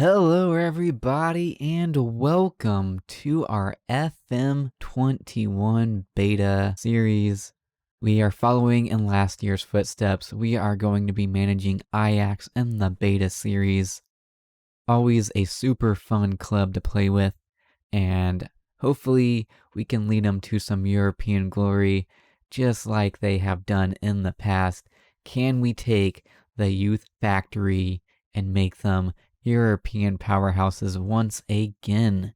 Hello, everybody, and welcome to our FM21 Beta series. We are following in last year's footsteps. We are going to be managing Ajax in the Beta series. Always a super fun club to play with, and hopefully we can lead them to some European glory, just like they have done in the past. Can we take the youth factory and make them European powerhouses once again?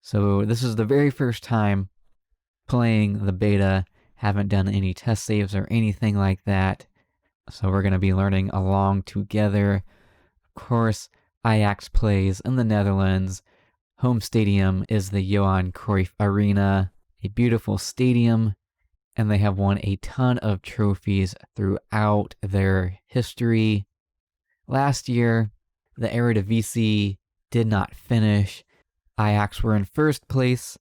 So this is the very first time playing the beta. Haven't done any test saves or anything like that. So we're going to be learning along together. Of course, Ajax plays in the Netherlands. Home stadium is the Johan Cruyff Arena, a beautiful stadium, and they have won a ton of trophies throughout their history. Last year, the Eredivisie did not finish. Ajax were in first place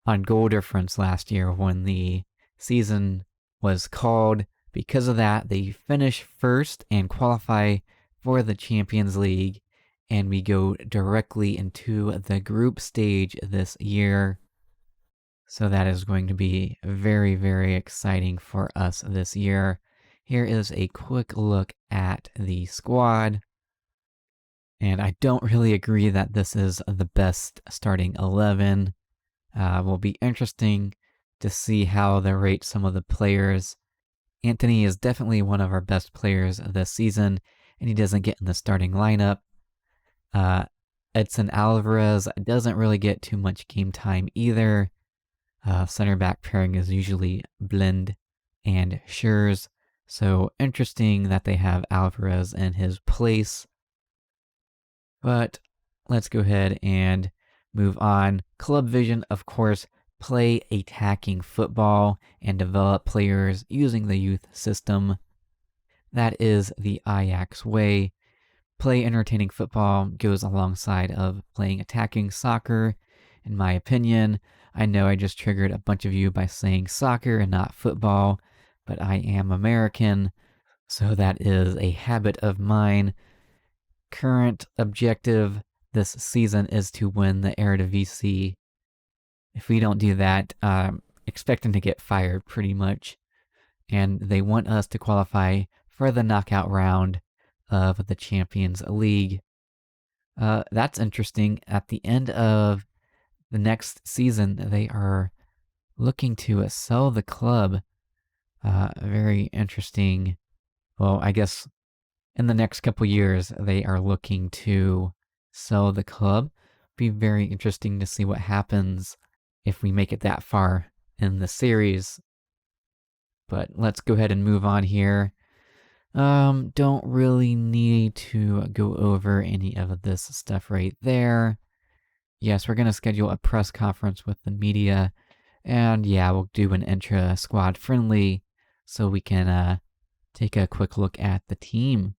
on goal difference last year when the season was called. Because of that, they finish first and qualify for the Champions League, and we go directly into the group stage this year. So that is going to be very, very exciting for us this year. Here is a quick look at the squad. And I don't really agree that this is the best starting 11. Will be interesting to see how they rate some of the players. Antony is definitely one of our best players this season, and he doesn't get in the starting lineup. Edson Alvarez doesn't really get too much game time either. Center back pairing is usually Blind and Schurz, so interesting that they have Alvarez in his place. But let's go ahead and move on. Club vision, of course, play attacking football and develop players using the youth system. That is the Ajax way. Play entertaining football goes alongside of playing attacking soccer, in my opinion. I know I just triggered a bunch of you by saying soccer and not football, but I am American, so that is a habit of mine. Current objective this season is to win the Eredivisie. If we don't do that, expecting to get fired pretty much. And they want us to qualify for the knockout round of the Champions League. That's interesting. At the end of the next season, they are looking to sell the club. Very interesting. Well, I guess in the next couple years, they are looking to sell the club. Be very interesting to see what happens if we make it that far in the series. But let's go ahead and move on here. Don't really need to go over any of this stuff right there. Yes, we're going to schedule a press conference with the media. And yeah, we'll do an intra-squad friendly so we can take a quick look at the team.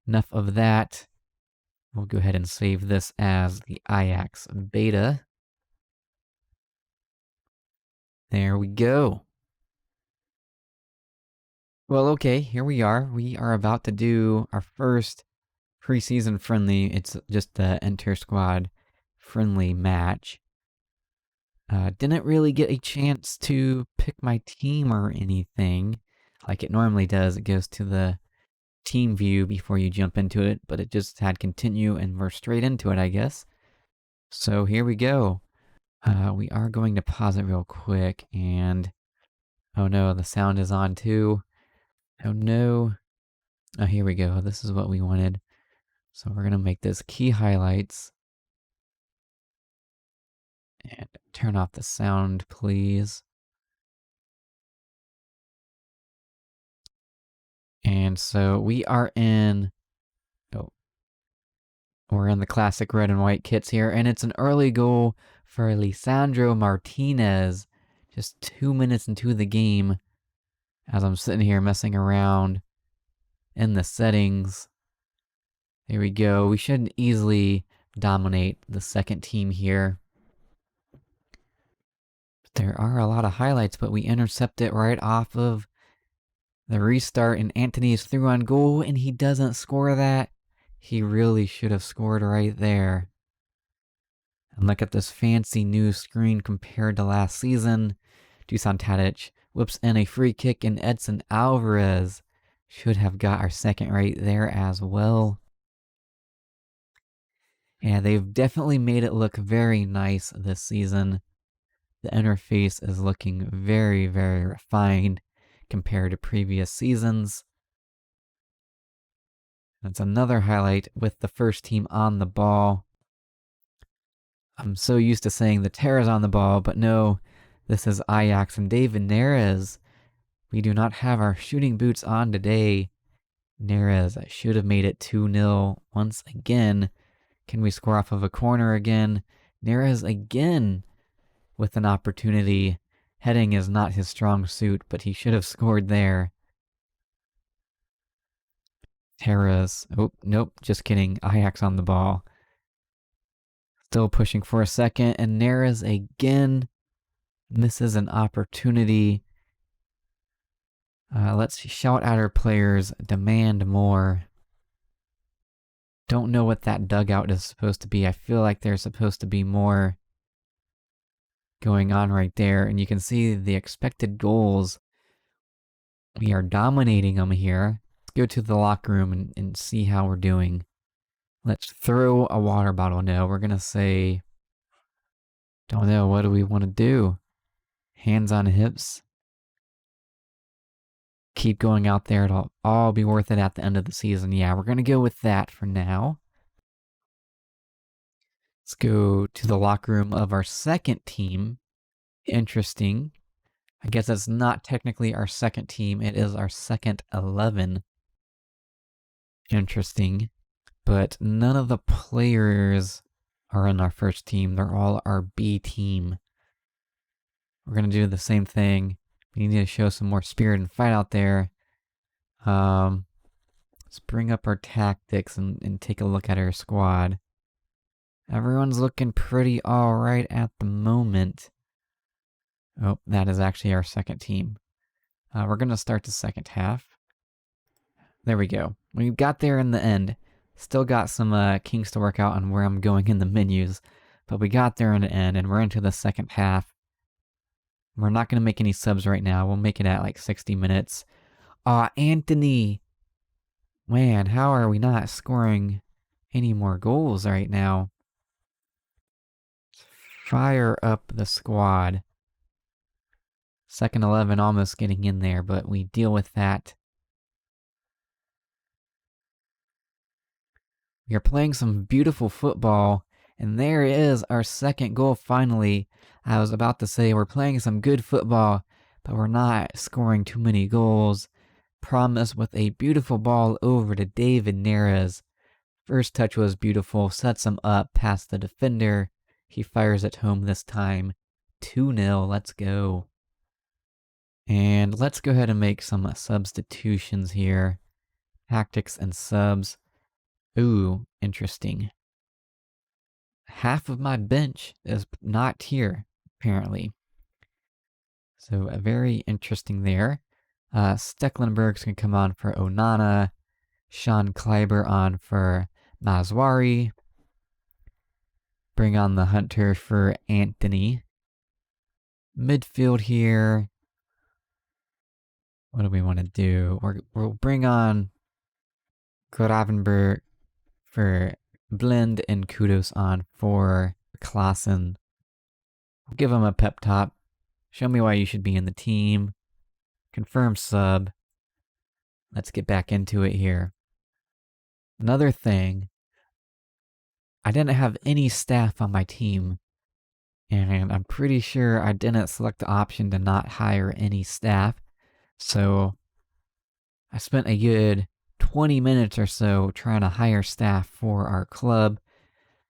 Enough of that. We'll go ahead and save this as the Ajax beta. There we go. Well, okay, here we are. We are about to do our first preseason friendly. It's just the inter-squad friendly match. Didn't really get a chance to pick my team or anything like it normally does. It goes to the team view before you jump into it, but it just had continue and we're straight into it, I guess. So here we go. We are going to pause it real quick, and oh no, the sound is on too. Oh no. Oh, here we go. This is what we wanted. So we're going to make this key highlights. And turn off the sound, please. And so we are in... we're in the classic red and white kits here, and it's an early goal for Lisandro Martinez. Just 2 minutes into the game, as I'm sitting here messing around in the settings. There we go. We should easily dominate the second team here. But there are a lot of highlights, but we intercept it right off of the restart, and Antony is through on goal, and he doesn't score that. He really should have scored right there. And look at this fancy new screen compared to last season. Dusan Tadic whips in a free kick, and Edson Alvarez should have got our second right there as well. Yeah, they've definitely made it look very nice this season. The interface is looking very, very refined compared to previous seasons. That's another highlight with the first team on the ball. I'm so used to saying the Terra's on the ball, but no, this is Ajax and David Neres. We do not have our shooting boots on today. Neres should have made it 2-0 once again. Can we score off of a corner again? Neres again with an opportunity. Heading is not his strong suit, but he should have scored there. Terra's. Oh, nope, just kidding. Ajax on the ball. Still pushing for a second, and Neres again misses an opportunity. Let's shout at our players, demand more. Don't know what that dugout is supposed to be. I feel like there's supposed to be more going on right there, and you can see the expected goals. We are dominating them here. Let's go to the locker room and see how we're doing. Let's throw a water bottle. No, we're going to say, don't know, what do we want to do? Hands on hips. Keep going out there. It'll all be worth it at the end of the season. Yeah, we're going to go with that for now. Let's go to the locker room of our second team. Interesting. I guess that's not technically our second team. It is our second 11. Interesting. But none of the players are in our first team. They're all our B team. We're going to do the same thing. We need to show some more spirit and fight out there. Let's bring up our tactics and take a look at our squad. Everyone's looking pretty alright at the moment. Oh, that is actually our second team. We're going to start the second half. There we go. We got there in the end. Still got some kinks to work out on where I'm going in the menus. But we got there in the end, and we're into the second half. We're not going to make any subs right now. We'll make it at like 60 minutes. Anthony! Man, how are we not scoring any more goals right now? Fire up the squad. Second 11 almost getting in there, but we deal with that. We are playing some beautiful football, and there is our second goal finally. I was about to say we're playing some good football, but we're not scoring too many goals. Promise with a beautiful ball over to David Neres. First touch was beautiful, sets him up past the defender. He fires it home this time. 2-0, let's go. And let's go ahead and make some substitutions here. Tactics and subs. Ooh, interesting. Half of my bench is not here, apparently. So very interesting there. Stecklenburg's going to come on for Onana. Sean Kleiber on for Mazwari. Bring on the Hunter for Anthony. Midfield here. What do we want to do? We'll bring on Gravenberg for Blend and Kudos on for Klaassen. Give him a pep talk. Show me why you should be in the team. Confirm sub. Let's get back into it here. Another thing. I didn't have any staff on my team. And I'm pretty sure I didn't select the option to not hire any staff. So I spent a good 20 minutes or so trying to hire staff for our club.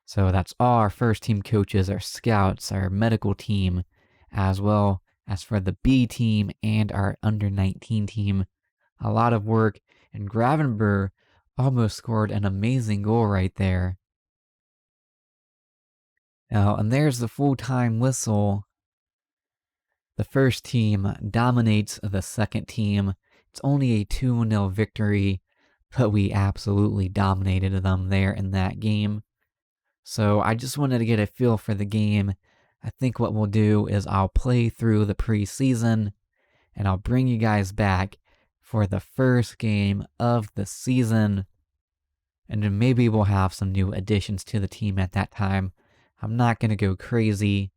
So that's all our first team coaches, our scouts, our medical team, as well as for the B team and our under 19 team. A lot of work, and Gravenberg almost scored an amazing goal right there. Now, and there's the full-time whistle. The first team dominates the second team. It's only a 2-0 victory, but we absolutely dominated them there in that game. So I just wanted to get a feel for the game. I think what we'll do is I'll play through the preseason and I'll bring you guys back for the first game of the season. And then maybe we'll have some new additions to the team at that time. I'm not going to go crazy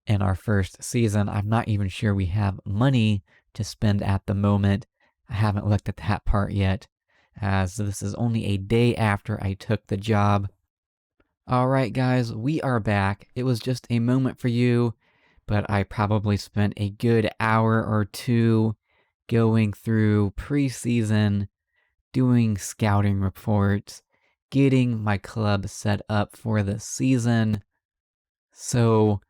in our first season. I'm not even sure we have money to spend at the moment. I haven't looked at that part yet, as this is only a day after I took the job. Alright guys, we are back. It was just a moment for you, but I probably spent a good hour or two going through preseason, doing scouting reports, getting my club set up for the season. So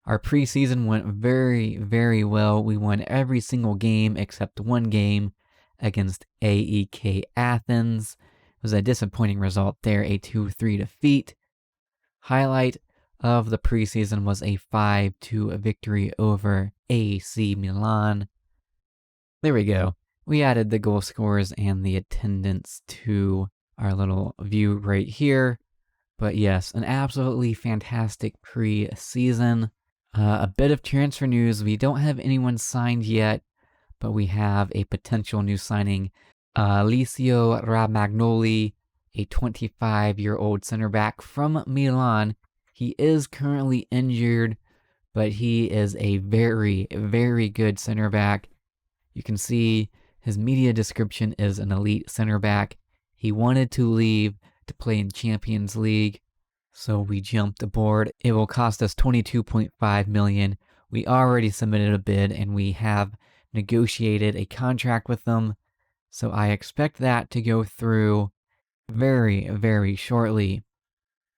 our preseason went very, very well. We won every single game except one game against AEK Athens. It was a disappointing result there, a 2-3 defeat. Highlight of the preseason was a 5-2 victory over AC Milan. There we go. We added the goal scorers and the attendance to our little view right here. But yes, an absolutely fantastic pre-season. A bit of transfer news. We don't have anyone signed yet, but we have a potential new signing. Licio Ramagnoli, a 25-year-old center back from Milan. He is currently injured, but he is a very, very good center back. You can see his media description is an elite center back. He wanted to leave to play in Champions League, so we jumped aboard. It will cost us $22.5 million. We already submitted a bid and we have negotiated a contract with them, so I expect that to go through very, very shortly.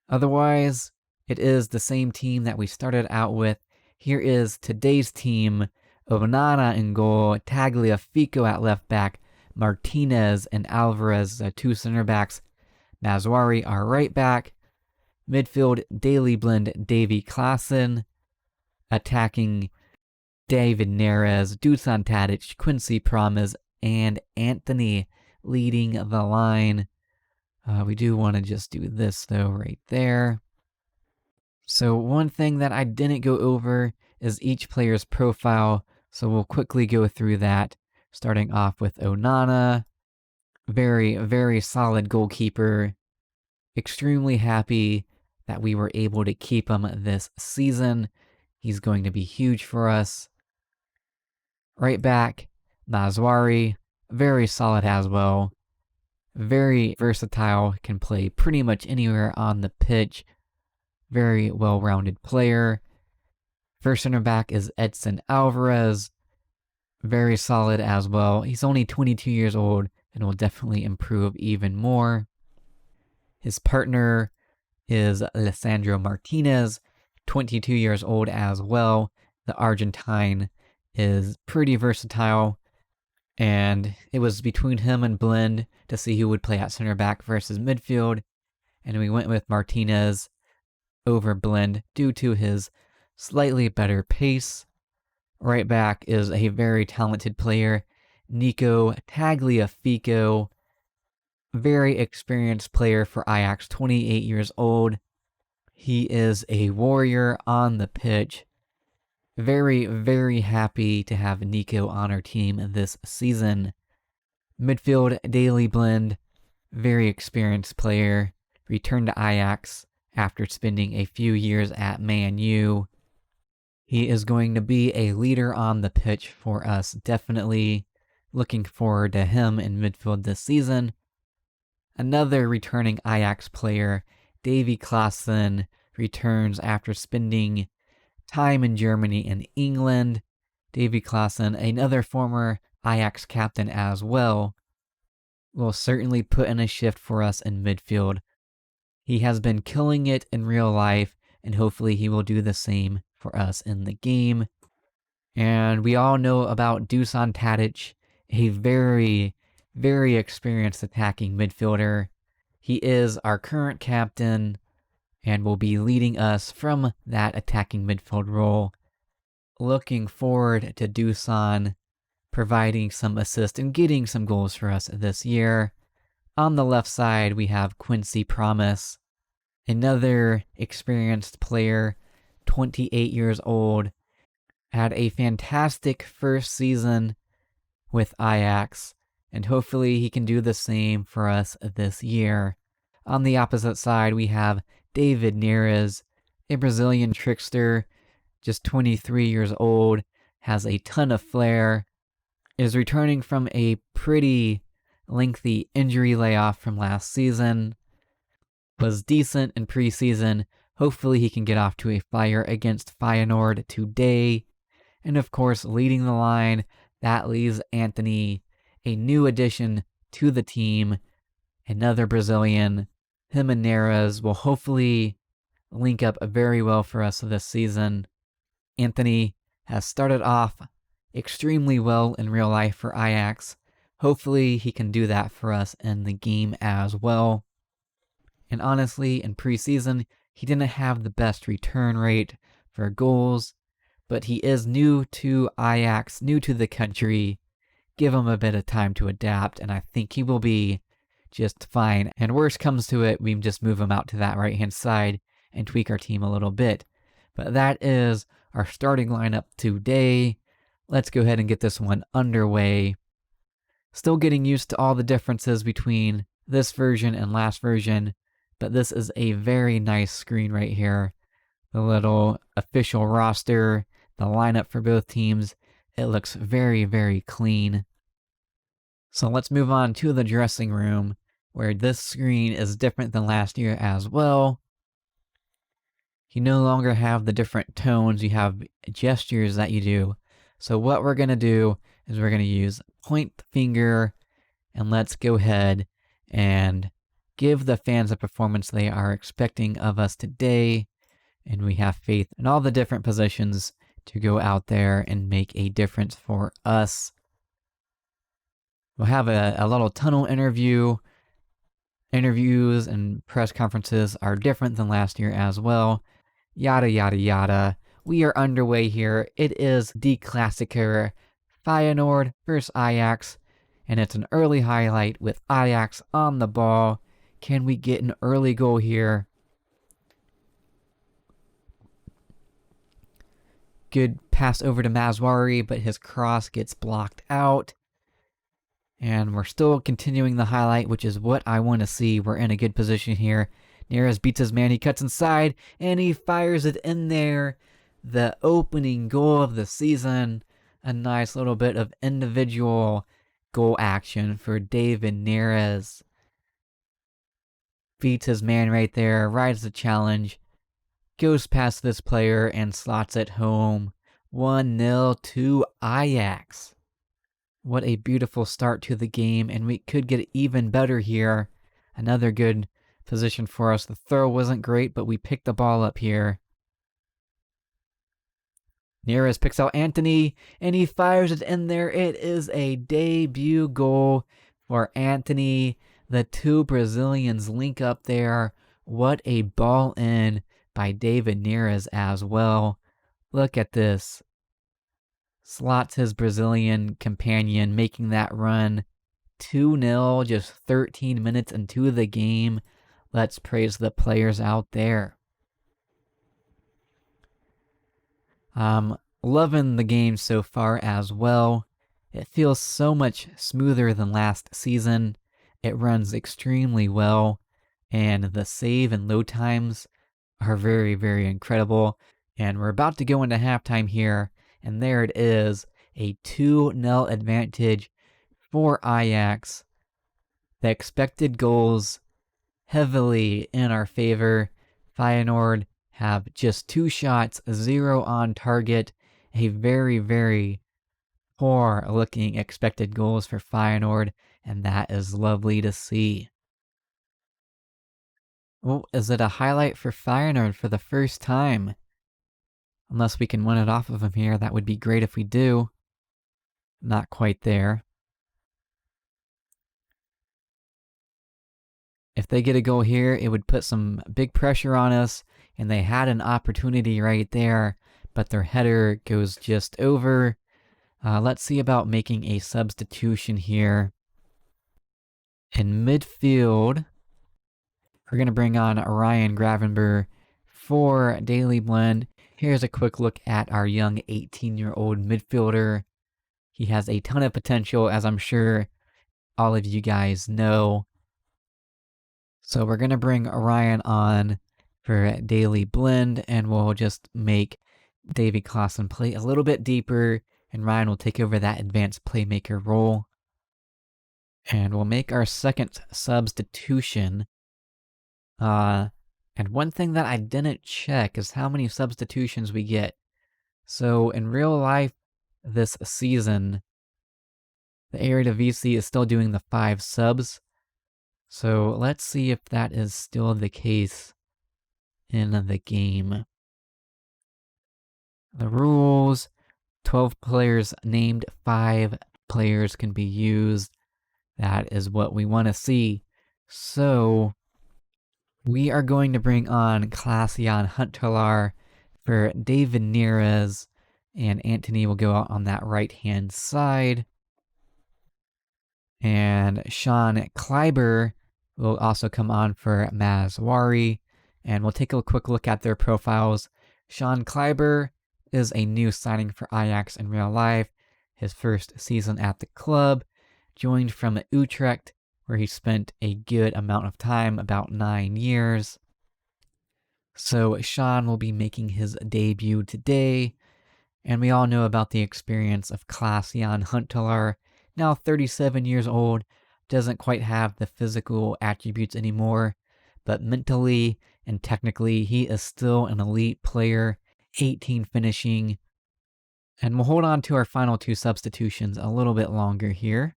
Otherwise, it is the same team that we started out with. Here is today's team. Onana in goal, Tagliafico at left back, Martinez and Alvarez, two center backs, Mazwari our right back, midfield Daily Blend Davy Klaassen, attacking David Neres, Dusan Tadic, Quincy Promes, and Anthony leading the line. We do want to just do this though right there. So one thing that I didn't go over is each player's profile, so we'll quickly go through that, starting off with Onana. Very, very solid goalkeeper. Extremely happy that we were able to keep him this season. He's going to be huge for us. Right back, Mazwari. Very solid as well. Very versatile, can play pretty much anywhere on the pitch. Very well-rounded player. First center back is Edson Alvarez. Very solid as well. He's only 22 years old and will definitely improve even more. His partner is Alessandro Martinez, 22 years old as well. The Argentine is pretty versatile, and it was between him and Blend to see who would play at center back versus midfield, and we went with Martinez over Blend due to his slightly better pace. Right back is a very talented player, Nico Tagliafico, very experienced player for Ajax, 28 years old. He is a warrior on the pitch. Very, very happy to have Nico on our team this season. Midfield, Daily Blend, very experienced player, returned to Ajax after spending a few years at Man U. He is going to be a leader on the pitch for us, definitely. Looking forward to him in midfield this season. Another returning Ajax player, Davy Klaassen, returns after spending time in Germany and England. Davy Klaassen, another former Ajax captain as well, will certainly put in a shift for us in midfield. He has been killing it in real life, and hopefully he will do the same for us in the game. And we all know about Dusan Tadic, a very, very experienced attacking midfielder. He is our current captain and will be leading us from that attacking midfield role. Looking forward to Dusan. providing some assists and getting some goals for us this year. On the left side, we have Quincy Promise, another experienced player, 28 years old, had a fantastic first season with Ajax, and hopefully he can do the same for us this year. On the opposite side, we have David Neres, a Brazilian trickster, just 23 years old, has a ton of flair, is returning from a pretty lengthy injury layoff from last season, was decent in preseason. Hopefully he can get off to a fire against Feyenoord today. And of course, leading the line, that leaves Anthony, a new addition to the team, another Brazilian. Him and Neres will hopefully link up very well for us this season. Anthony has started off extremely well in real life for Ajax. Hopefully he can do that for us in the game as well. And honestly, in preseason, he didn't have the best return rate for goals, but he is new to Ajax, new to the country. Give him a bit of time to adapt, and I think he will be just fine. And worst comes to it, we just move him out to that right-hand side and tweak our team a little bit. But that is our starting lineup today. Let's go ahead and get this one underway. Still getting used to all the differences between this version and last version, but this is a very nice screen right here. The little official roster, the lineup for both teams, it looks very, very clean. So let's move on to the dressing room, where this screen is different than last year as well. You no longer have the different tones, you have gestures that you do. So what we're going to do is we're going to use point finger, and let's go ahead and give the fans the performance they are expecting of us today. And we have faith in all the different positions to go out there and make a difference for us. We'll have a little tunnel interview. Interviews and press conferences are different than last year as well. Yada, yada, yada. We are underway here. It is the Klassiker, Feyenoord versus Ajax, and it's an early highlight with Ajax on the ball. Can we get an early goal here? Good pass over to Mazwari, but his cross gets blocked out. And we're still continuing the highlight, which is what I want to see. We're in a good position here. Neres beats his man, he cuts inside, and he fires it in there. The opening goal of the season. A nice little bit of individual goal action for David Neres. Beats his man right there, rides the challenge, goes past this player and slots it home. 1-0 to Ajax. What a beautiful start to the game, and we could get even better here. Another good position for us. The throw wasn't great, but we picked the ball up here. Neres picks out Anthony, and he fires it in there. It is a debut goal for Anthony. The two Brazilians link up there. What a ball in by David Neres as well. Look at this. Slots his Brazilian companion, making that run. 2-0, just 13 minutes into the game. Let's praise the players out there. Loving the game so far as well. It feels so much smoother than last season. It runs extremely well, and the save and load times are very, very incredible. And we're about to go into halftime here, and there it is, a 2-0 advantage for Ajax. The expected goals heavily in our favor. Feyenoord have just 2 shots, 0 on target. A very, very poor looking expected goals for Feyenoord, and that is lovely to see. Oh, is it a highlight for Feyenoord for the first time? Unless we can win it off of him here, that would be great if we do. Not quite there. If they get a goal here, it would put some big pressure on us, and they had an opportunity right there, but their header goes just over. Let's see about making a substitution here. In midfield, we're going to bring on Ryan Gravenberch for Daily Blend. Here's a quick look at our young 18-year-old midfielder. He has a ton of potential, as I'm sure all of you guys know. So we're going to bring Ryan on for Daily Blend, and we'll just make Davy Klaassen play a little bit deeper, and Ryan will take over that advanced playmaker role. And we'll make our second substitution. And one thing that I didn't check is how many substitutions we get. So in real life this season, the Eredivisie is still doing the 5 subs. So let's see if that is still the case in the game. The rules, 12 players named, 5 players can be used. That is what we want to see. So we are going to bring on Klaas-Jan Huntelaar for David Neres, and Anthony will go out on that right-hand side. And Sean Kleiber will also come on for Mazwari, and we'll take a quick look at their profiles. Sean Kleiber is a new signing for Ajax in real life, his first season at the club, joined from Utrecht, where he spent a good amount of time, about 9 years. So Sean will be making his debut today, and we all know about the experience of Klaas-Jan Huntelaar, now 37 years old, doesn't quite have the physical attributes anymore, but mentally and technically he is still an elite player, 18 finishing. And we'll hold on to our final 2 substitutions a little bit longer here.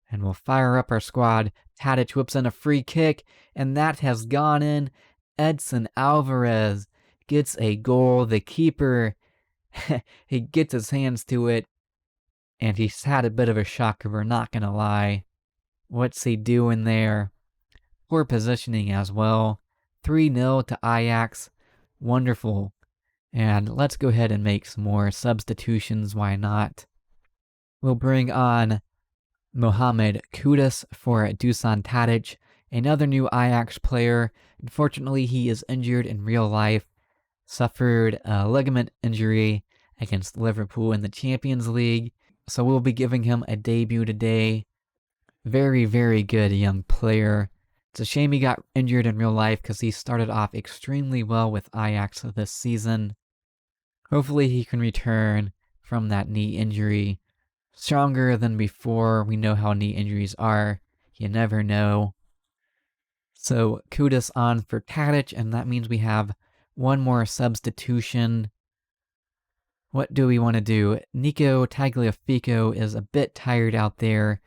And we'll fire up our squad. Tadic whips in a free kick, and that has gone in. Edson Alvarez gets a goal. The keeper, he gets his hands to it, and he's had a bit of a shocker, we're not going to lie. What's he doing there? Poor positioning as well. 3-0 to Ajax. Wonderful. And let's go ahead and make some more substitutions. Why not? We'll bring on Mohamed Kudus for Dusan Tadic, another new Ajax player. Unfortunately, he is injured in real life. Suffered a ligament injury against Liverpool in the Champions League. So we'll be giving him a debut today. Very, very good young player. It's a shame he got injured in real life because he started off extremely well with Ajax this season. Hopefully he can return from that knee injury stronger than before. We know how knee injuries are. You never know. So Kudus on for Tadic, and that means we have one more substitution. What do we want to do? Nico Tagliafico is a bit tired out there.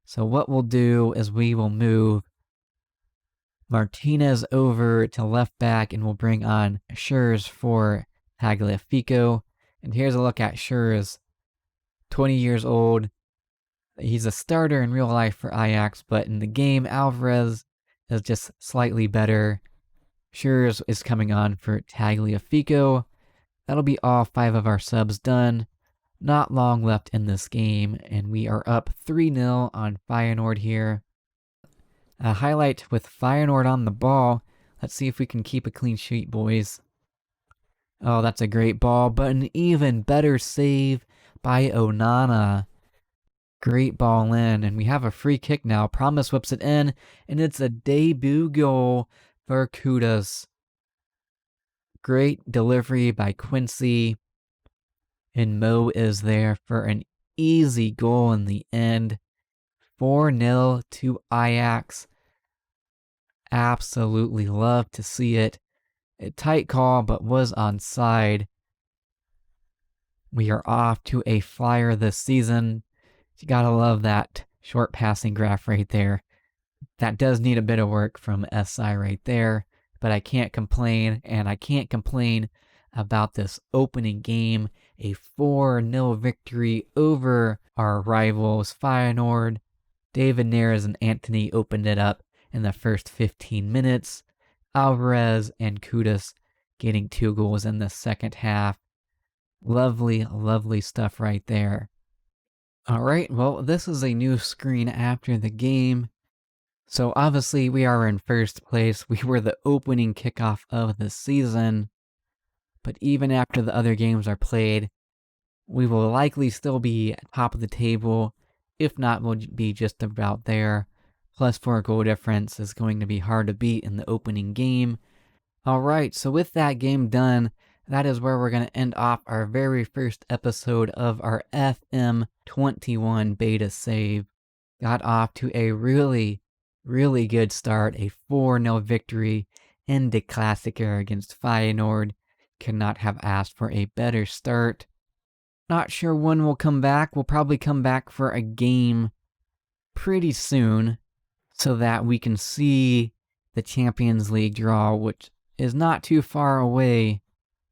So what we'll do is we will move Martinez over to left back, and we'll bring on Schurz for Tagliafico. And here's a look at Schurz. 20 years old. He's a starter in real life for Ajax, but in the game, Alvarez is just slightly better. Schurz is coming on for Tagliafico. That'll be all 5 of our subs done. Not long left in this game, and we are up 3-0 on Feyenoord here. A highlight with Feyenoord on the ball. Let's see if we can keep a clean sheet, boys. Oh, that's a great ball, but an even better save by Onana. Great ball in, and we have a free kick now. Promise whips it in, and it's a debut goal for Kudus. Great delivery by Quincy. And Mo is there for an easy goal in the end. 4-0 to Ajax. Absolutely love to see it. A tight call, but was onside. We are off to a flyer this season. You gotta love that short passing graph right there. That does need a bit of work from SI right there, but I can't complain, and I can't complain about this opening game. A 4-0 victory over our rivals Feyenoord. David Neres and Anthony opened it up in the first 15 minutes. Alvarez and Kudus getting 2 goals in the second half. Lovely, lovely stuff right there. Alright, well, this is a new screen after the game. So obviously we are in first place. We were the opening kickoff of the season. But even after the other games are played, we will likely still be at top of the table. If not, we'll be just about there. Plus 4 goal difference is going to be hard to beat in the opening game. Alright, so with that game done, that is where we're going to end off our very first episode of our FM21 Beta save. Got off to a really good start, a 4-0 victory in the Klassiker against Feyenoord. Could not have asked for a better start. Not sure when we'll come back. We'll probably come back for a game pretty soon so that we can see the Champions League draw, which is not too far away.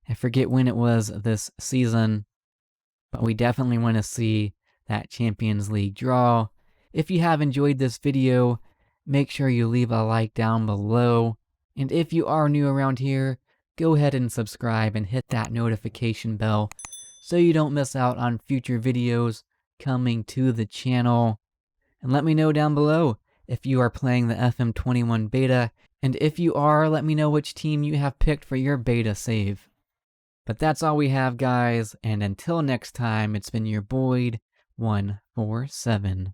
I forget when it was this season, but we definitely want to see that Champions League draw. If you have enjoyed this video, make sure you leave a like down below. And if you are new around here, go ahead and subscribe and hit that notification bell so you don't miss out on future videos coming to the channel. And let me know down below if you are playing the FM21 Beta, and if you are, let me know which team you have picked for your beta save. But that's all we have, guys, and until next time, it's been your Boyd147.